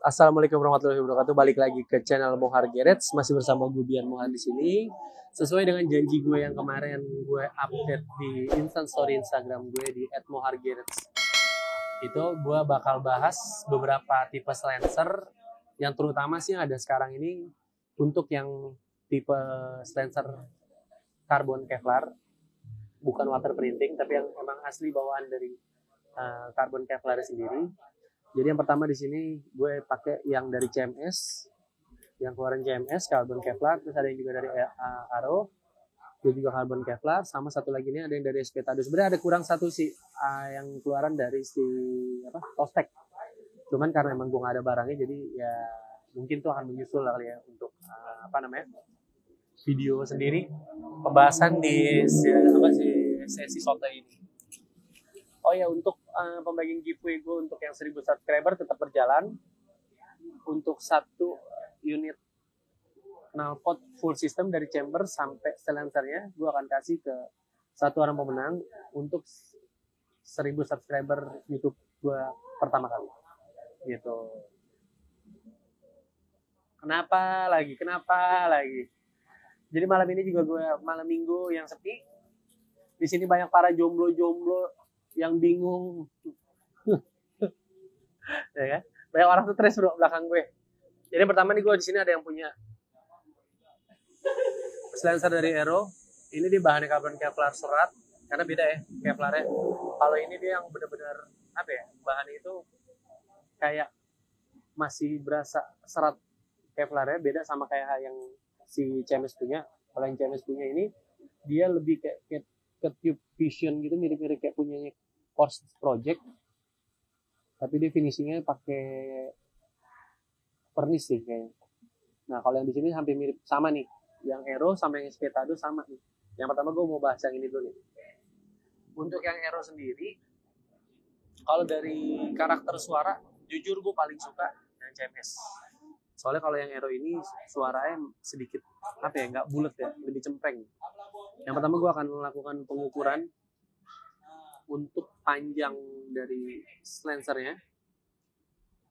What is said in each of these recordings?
Assalamualaikum warahmatullahi wabarakatuh. Balik lagi ke channel Mohar Garage, masih bersama gue Bian Mohar di sini. Sesuai dengan janji gue yang kemarin gue update di Story Instagram gue di @mohargarage. Itu gue bakal bahas beberapa tipe silencer yang terutama sih yang ada sekarang ini untuk yang tipe silencer karbon Kevlar, bukan water printing tapi yang emang asli bawaan dari karbon Kevlar sendiri. Jadi yang pertama di sini gue pakai yang dari CMS, yang keluaran CMS karbon Kevlar, terus ada yang juga dari Aro, dia juga karbon Kevlar, sama satu lagi ini ada yang dari Espetado. Sebenarnya ada kurang satu sih yang keluaran dari si Tostek. Cuman karena emang gue nggak ada barangnya, jadi ya mungkin tuh akan menyusul lah kali ya untuk video sendiri pembahasan di sesi soto ini. Oh ya, untuk pembagian giveaway gue untuk yang 1000 subscriber tetap berjalan. Untuk satu unit knalpot full system dari chamber sampai silencernya, gue akan kasih ke satu orang pemenang untuk 1000 subscriber YouTube gue pertama kali. Gitu. Kenapa lagi? Jadi malam ini juga gue malam minggu yang sepi. Di sini banyak para jomblo-jomblo yang bingung. Ya kan? Banyak orang stres bro belakang gue. Jadi pertama nih gue di sini ada yang punya silencer dari Aero. Ini dia bahannya karbon Kevlar serat, karena beda ya Kevlarnya. Kalau ini dia yang benar-benar bahannya itu kayak masih berasa serat Kevlarnya, beda sama kayak yang si CMS punya. Kalau yang CMS punya ini dia lebih kayak ke Tube Vision gitu, mirip-mirip kayak punyanya Force Project, tapi dia finishingnya pakai vernis sih kayaknya. Nah kalau yang di sini hampir mirip sama nih, yang Aero sama yang Espetado sama nih. Yang pertama gue mau bahas yang ini dulu nih. Untuk yang Aero sendiri, kalau dari karakter suara, jujur gue paling suka yang CMS. Soalnya kalau yang Aero ini suaranya sedikit nggak bulat ya, lebih cempreng. Yang pertama gue akan melakukan pengukuran untuk panjang dari silencernya.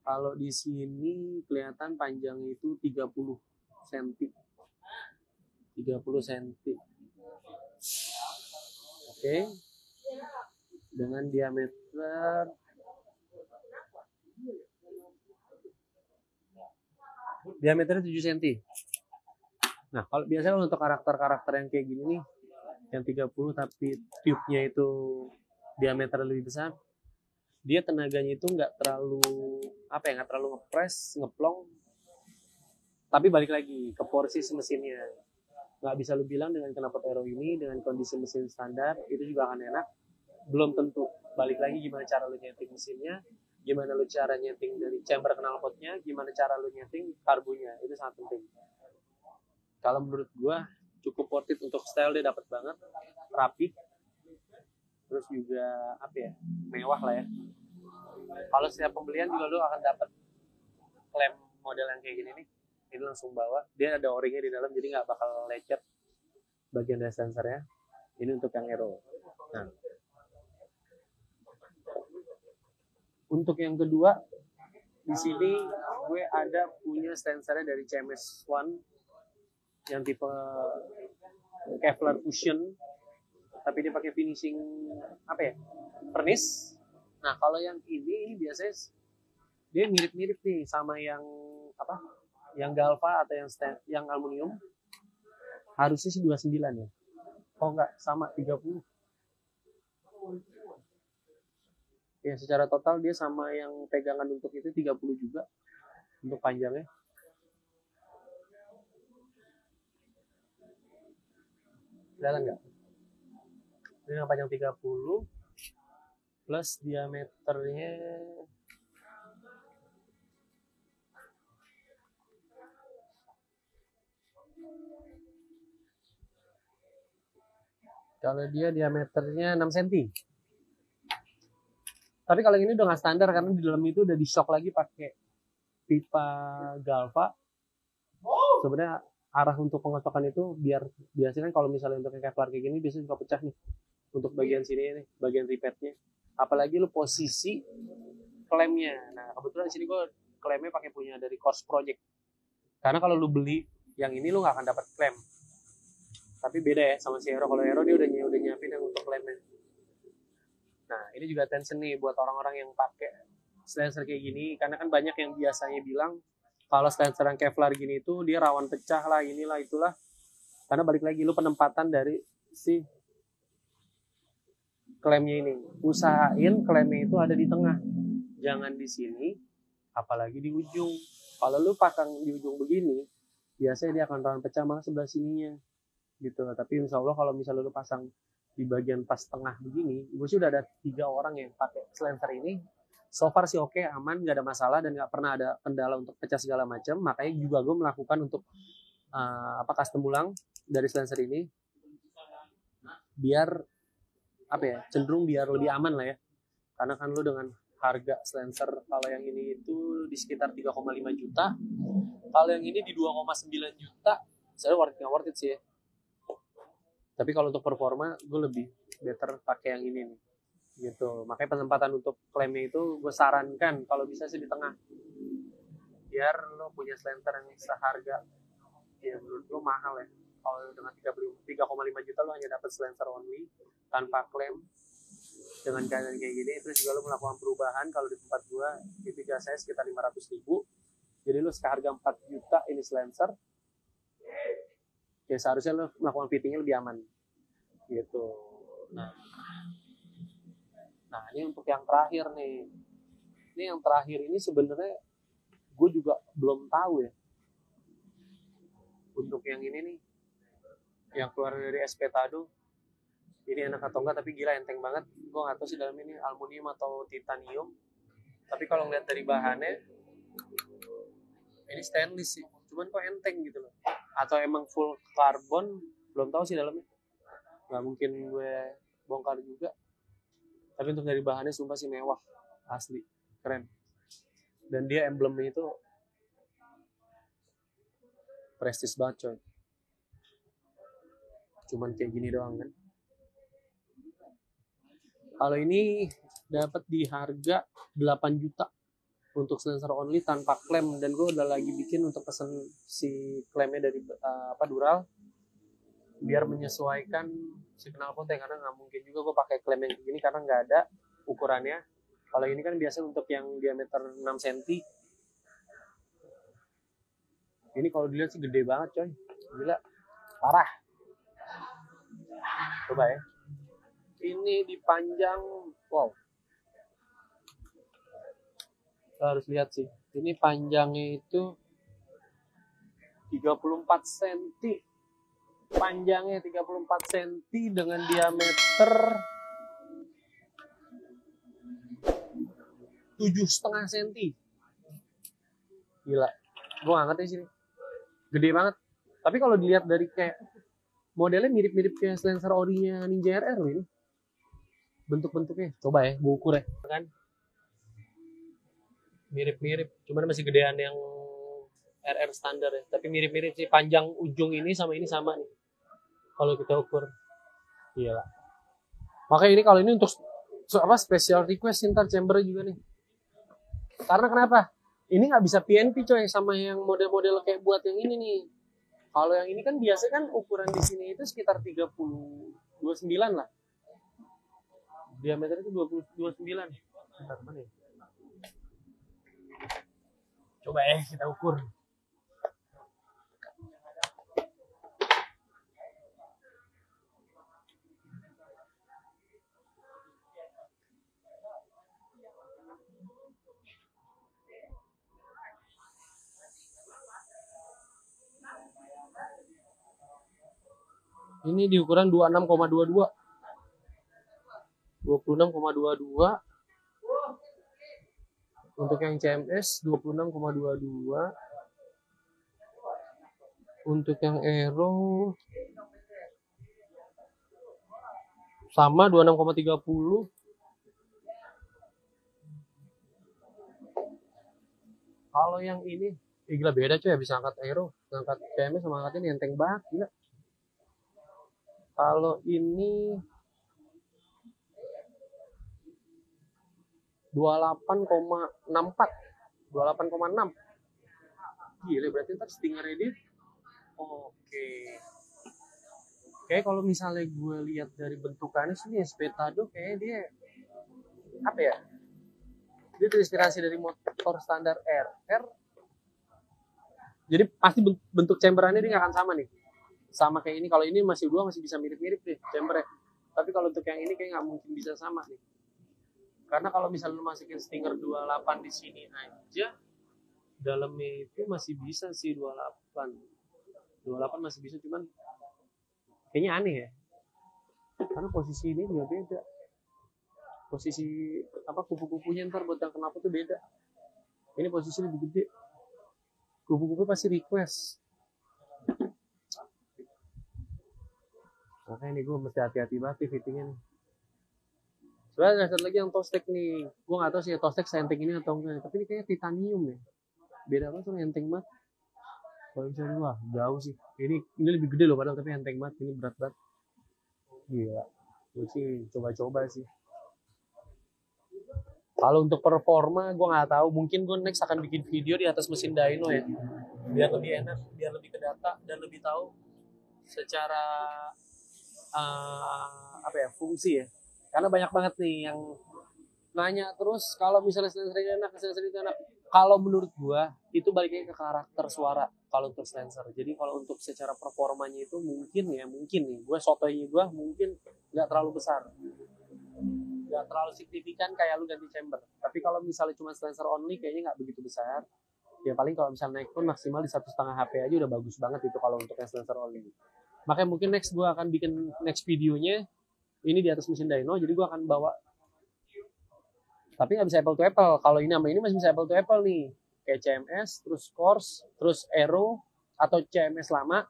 Kalau di sini kelihatan panjangnya itu 30 cm. 30 cm. Oke. Dengan diameter diameternya 7 cm. Nah, kalau biasanya untuk karakter-karakter yang kayak gini nih, yang 30 tapi tube-nya itu diameter lebih besar, dia tenaganya itu nggak terlalu ngepres, ngeplong. Tapi balik lagi ke porsi mesinnya. Nggak bisa lu bilang dengan knalpot Aero ini dengan kondisi mesin standar itu juga akan enak. Belum tentu. Balik lagi gimana cara lu nyeting mesinnya, gimana lu cara nyeting dari chamber knalpotnya, gimana cara lu nyeting karbunya, itu sangat penting. Kalau menurut gua cukup worth it untuk style, dia dapat banget, rapi, terus juga mewah lah ya. Kalau setiap pembelian juga lu akan dapat klem model yang kayak gini nih, ini langsung bawa, dia ada o-ringnya di dalam jadi nggak bakal lecet bagian dari sensornya. Ini untuk yang Aero. Nah, untuk yang kedua di sini gue ada punya sensornya dari CMS One yang tipe Kevlar Fusion, tapi dia pakai finishing vernis. Nah kalau yang ini biasanya dia mirip-mirip nih sama yang yang Galva atau yang aluminium. Harusnya sih 29 ya. Oh enggak, sama 30. Ya secara total dia sama yang pegangan untuk itu 30 juga untuk panjangnya. Kelihatan nggak? Ini yang panjang 30 plus diameternya kalau dia diameternya 6 cm. Tapi kalau ini udah nggak standar karena di dalam itu udah di shock lagi pakai pipa Galva. Sebenarnya arah untuk pengocokan itu biasanya kalau misalnya untuk Kevlar kayak gini biasanya suka pecah nih untuk bagian sini nih, bagian ripetnya. Apalagi lu posisi klemnya. Nah kebetulan di sini gue klaimnya pakai punya dari Course Project. Karena kalau lu beli yang ini lu nggak akan dapat klaim. Tapi beda ya sama si Aero. Kalau Aero dia udah nyiapin yang untuk klaimnya. Nah, ini juga attention nih buat orang-orang yang pakai silencer kayak gini, karena kan banyak yang biasanya bilang kalau silencer yang Kevlar gini itu dia rawan pecah lah, inilah itulah. Karena balik lagi lu penempatan dari si klaimnya ini. Usahain klaimnya itu ada di tengah. Jangan di sini, apalagi di ujung. Kalau lu pasang di ujung begini, biasanya dia akan rawan pecah malah sebelah sininya. Gitu. Tapi insya Allah kalau misalnya lu pasang di bagian pas tengah begini, gue sih udah ada 3 orang yang pakai silencer ini. So far sih oke, aman, nggak ada masalah dan nggak pernah ada kendala untuk pecah segala macam. Makanya juga gue melakukan untuk custom ulang dari silencer ini biar apa ya, cenderung biar lebih aman lah ya. Karena kan lu dengan harga silencer kalau yang ini itu di sekitar 3,5 juta. Kalau yang ini di 2,9 juta, saya worth it sih ya. Tapi kalau untuk performa, gue lebih better pakai yang ini nih. Gitu. Makanya penempatan untuk klaimnya itu gue sarankan kalau bisa sih di tengah. Biar lo punya silencer yang seharga, ya menurut gue mahal ya. Kalau dengan 3,5 juta lo hanya dapat silencer only tanpa klaim dengan keadaan kayak gini. Terus juga lo melakukan perubahan. Kalau di tempat gue itu saya sekitar 500.000, jadi lo seharga 4 juta ini silencer, ya seharusnya lo melakukan fittingnya lebih aman gitu. Nah ini untuk yang terakhir nih. Ini yang terakhir ini sebenarnya gue juga belum tahu ya. Untuk yang ini nih, yang keluar dari Espetado, ini enak atau enggak, tapi gila enteng banget. Gue nggak tahu sih dalam ini aluminium atau titanium. Tapi kalau ngeliat dari bahannya, ini stainless sih. Cuman kok enteng gitu loh. Atau emang full karbon, belum tahu sih dalamnya. Nggak mungkin gue bongkar juga. Tapi untuk dari bahannya sumpah sih mewah. Asli. Keren. Dan dia emblemnya itu prestis banget coy. Cuman kayak gini doang kan. Kalau ini dapat di harga 8 juta untuk silencer only tanpa klaim, dan gue udah lagi bikin untuk pesen si klaimnya dari Dural biar menyesuaikan si knalpotnya, karena nggak mungkin juga gue pakai klaim yang begini karena nggak ada ukurannya. Kalau ini kan biasa untuk yang diameter 6 cm. Ini kalau dilihat sih gede banget coy, gila, parah. Coba ya, ini dipanjang, wow, harus lihat sih, ini panjangnya itu 34 cm, panjangnya 34 cm dengan diameter 7,5 cm. Gila, gue gak ngerti sih, gede banget. Tapi kalau dilihat dari kayak modelnya mirip-mirip kayak silencer orinya Ninja RR ini, bentuk-bentuknya. Coba ya, gue ukur ya kan, mirip-mirip, cuman masih gedean yang RR standar ya, tapi mirip-mirip sih, panjang ujung ini sama nih kalau kita ukur. Gila. Makanya ini kalau ini untuk special request ntar chamber juga nih. Karena kenapa? Ini nggak bisa PNP coy sama yang model-model kayak buat yang ini nih. Kalau yang ini kan biasanya kan ukuran di sini itu sekitar 29 lah. Diameter itu 29. Bentar, mana ya? Coba kita ukur. Ini di ukuran 26,22. 26,22. Untuk yang CMS 26,22. Untuk yang Aero sama 26,30. Kalau yang ini gila beda coy, bisa angkat Aero, angkat CMS sama angkat ini enteng banget gila. Kalau ini 28,64. 28,6. Gila, berarti ntar stingernya dia. Oke. Kayak kalau misalnya gue lihat dari bentukannya sih nih, Spetado kayak dia apa ya? Dia terinspirasi dari motor standar R. Jadi pasti bentuk chamberannya dia nggak akan sama nih. Sama kayak ini. Kalau ini masih bisa mirip-mirip deh chambernya. Tapi kalau untuk yang ini kayak nggak mungkin bisa sama nih. Karena kalau misalnya lu masukin Stinger 28 di sini aja, dalamnya itu masih bisa sih 28. 28 masih bisa, cuman kayaknya aneh ya. Karena posisi ini juga beda. Posisi apa kupu-kupunya ntar buat yang kenapa tuh beda. Ini posisi lebih gede. Kupu-kupu pasti request. Makanya nih gue mesti hati-hati banget fittingnya nih. Sebenarnya ada satu lagi yang Tostek nih. Gue gak tahu sih ya Tostek seenteng ini atau enggak. Tapi ini kayaknya titanium ya. Beda banget tuh enteng banget. Kalau misalnya wah jauh sih. Ini lebih gede loh padahal, tapi enteng banget. Ini berat banget. Gila. Gue sih coba-coba sih. Kalau untuk performa gue nggak tahu. Mungkin gue next akan bikin video di atas mesin dyno ya. Biar lebih enak, biar lebih ke data dan lebih tahu secara fungsi ya. Karena banyak banget nih yang nanya terus kalau misalnya sensor enak. Kalau menurut gua itu balik lagi ke karakter suara kalau untuk sensor. Jadi kalau untuk secara performanya itu mungkin nih gua sotoynya gua mungkin nggak terlalu besar, nggak terlalu signifikan kayak lu ganti chamber. Tapi kalau misalnya cuma sensor only kayaknya nggak begitu besar. Ya paling kalau misalnya naik pun maksimal di 1,5 HP aja udah bagus banget itu kalau untuk yang sensor only. Makanya mungkin next gua akan bikin next videonya ini di atas mesin dyno, jadi gue akan bawa, tapi nggak bisa apple to apple. Kalau ini sama ini masih bisa apple to apple nih, kayak CMS, terus Corse, terus Aero, atau CMS lama,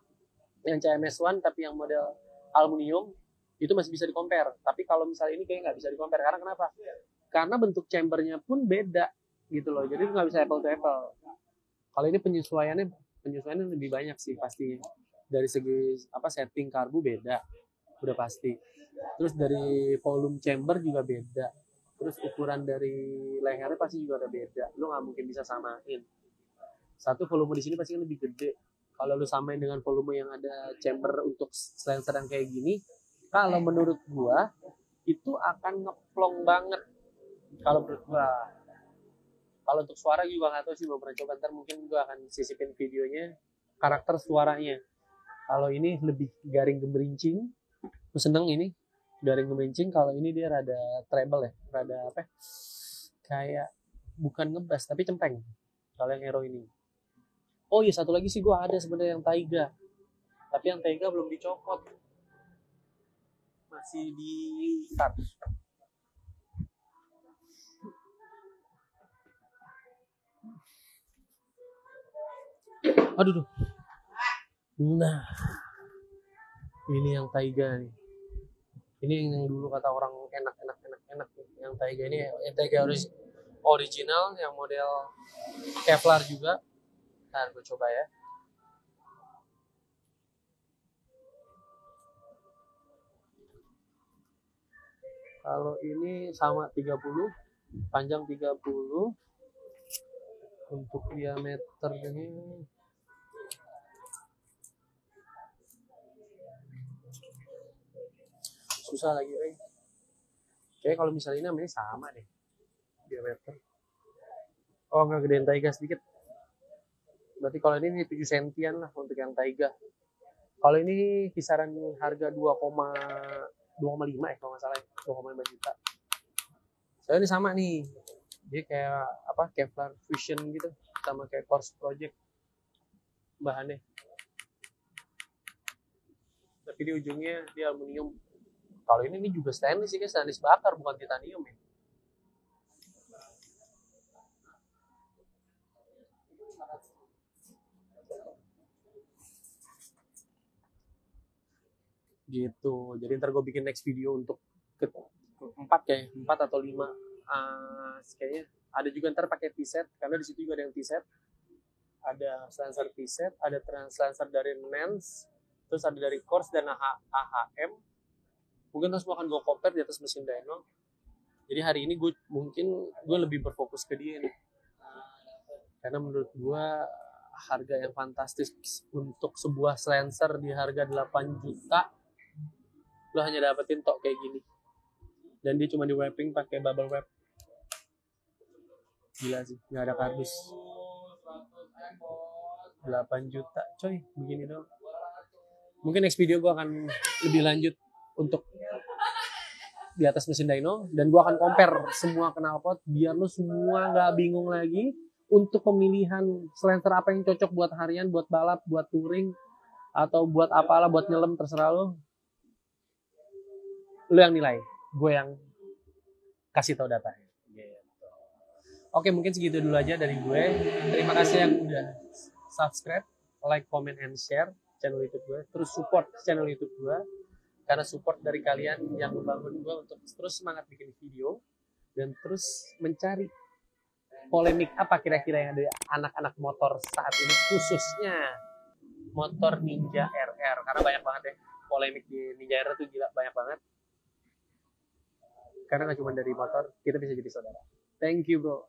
yang CMS One tapi yang model aluminium, itu masih bisa di-compare. Tapi kalau misalnya ini kayak nggak bisa di-compare, karena kenapa? Karena bentuk chambernya pun beda, gitu loh, jadi nggak bisa apple to apple. Kalau ini penyesuaiannya lebih banyak sih pasti. Dari segi setting karbu beda, udah pasti. Terus dari volume chamber juga beda. Terus ukuran dari lehernya pasti juga ada beda. Lu nggak mungkin bisa samain. Satu volume di sini pasti kan lebih gede. Kalau lu samain dengan volume yang ada chamber untuk sensor yang kayak gini, kalau menurut gua itu akan ngeplong banget. Kalau menurut gua. Kalau untuk suara juga nggak tahu sih, belum pernah coba. Ntar mungkin gua akan sisipin videonya karakter suaranya. Kalau ini lebih garing gemerincing. Gue seneng ini garing gemerincing. Kalau ini dia rada treble ya, rada kayak bukan ngebas tapi cempeng kalau yang Aero ini. Oh iya, satu lagi sih gue ada sebenarnya yang Taiga, tapi yang Taiga belum dicopot, masih di start. Aduh. Nah, ini yang Taiga nih. Ini yang dulu kata orang enak yang Taiga ini, yang Taiga original yang model Kevlar juga. Ntar gue coba ya. Kalau ini sama 30, panjang 30. Untuk diameter ini susah lagi, Kayak kalau misalnya ini namanya sama deh diameter. Oh, nggak gedein Taiga sedikit. Berarti kalau ini 7 sentian lah untuk yang Taiga. Kalau ini kisaran harga 2,5 ya kalau nggak salah, 2,5 juta. Soalnya ini sama nih. Dia kayak Kevlar Fusion gitu, sama kayak Corse Project bahannya. Tapi di ujungnya dia aluminium. Kalau ini juga stainless sih, stainless bakar bukan titanium ya. Gitu. Jadi ntar gue bikin next video untuk keempat kayak 4 atau 5. Kayaknya ada juga ntar pakai T-set, karena di situ juga ada yang T-set. Ada sensor T-set, ada sensor dari Nance, terus ada dari Corse dan AHM. Mungkin terus akan gue compare di atas mesin dyno. Jadi hari ini gue lebih berfokus ke dia nih. Karena menurut gua harga yang fantastis untuk sebuah silencer di harga 8 juta, lo hanya dapetin tok kayak gini. Dan dia cuma di wrapping pakai bubble wrap. Gila sih, nggak ada kardus. 8 juta coy, begini dong. Mungkin next video gue akan lebih lanjut untuk di atas mesin dyno, dan gue akan compare semua knalpot biar lo semua nggak bingung lagi untuk pemilihan silencer apa yang cocok buat harian, buat balap, buat touring, atau buat apalah, buat nyelam, terserah lo. Lo yang nilai, gue yang kasih tau datanya. Oke, mungkin segitu dulu aja dari gue. Terima kasih yang udah subscribe, like, comment, and share channel YouTube gue. Terus support channel YouTube gue. Karena support dari kalian yang membangun gue untuk terus semangat bikin video. Dan terus mencari polemik apa kira-kira yang ada anak-anak motor saat ini. Khususnya motor Ninja RR. Karena banyak banget ya polemik di Ninja RR tuh gila, banyak banget. Karena gak cuma dari motor, kita bisa jadi saudara. Thank you bro.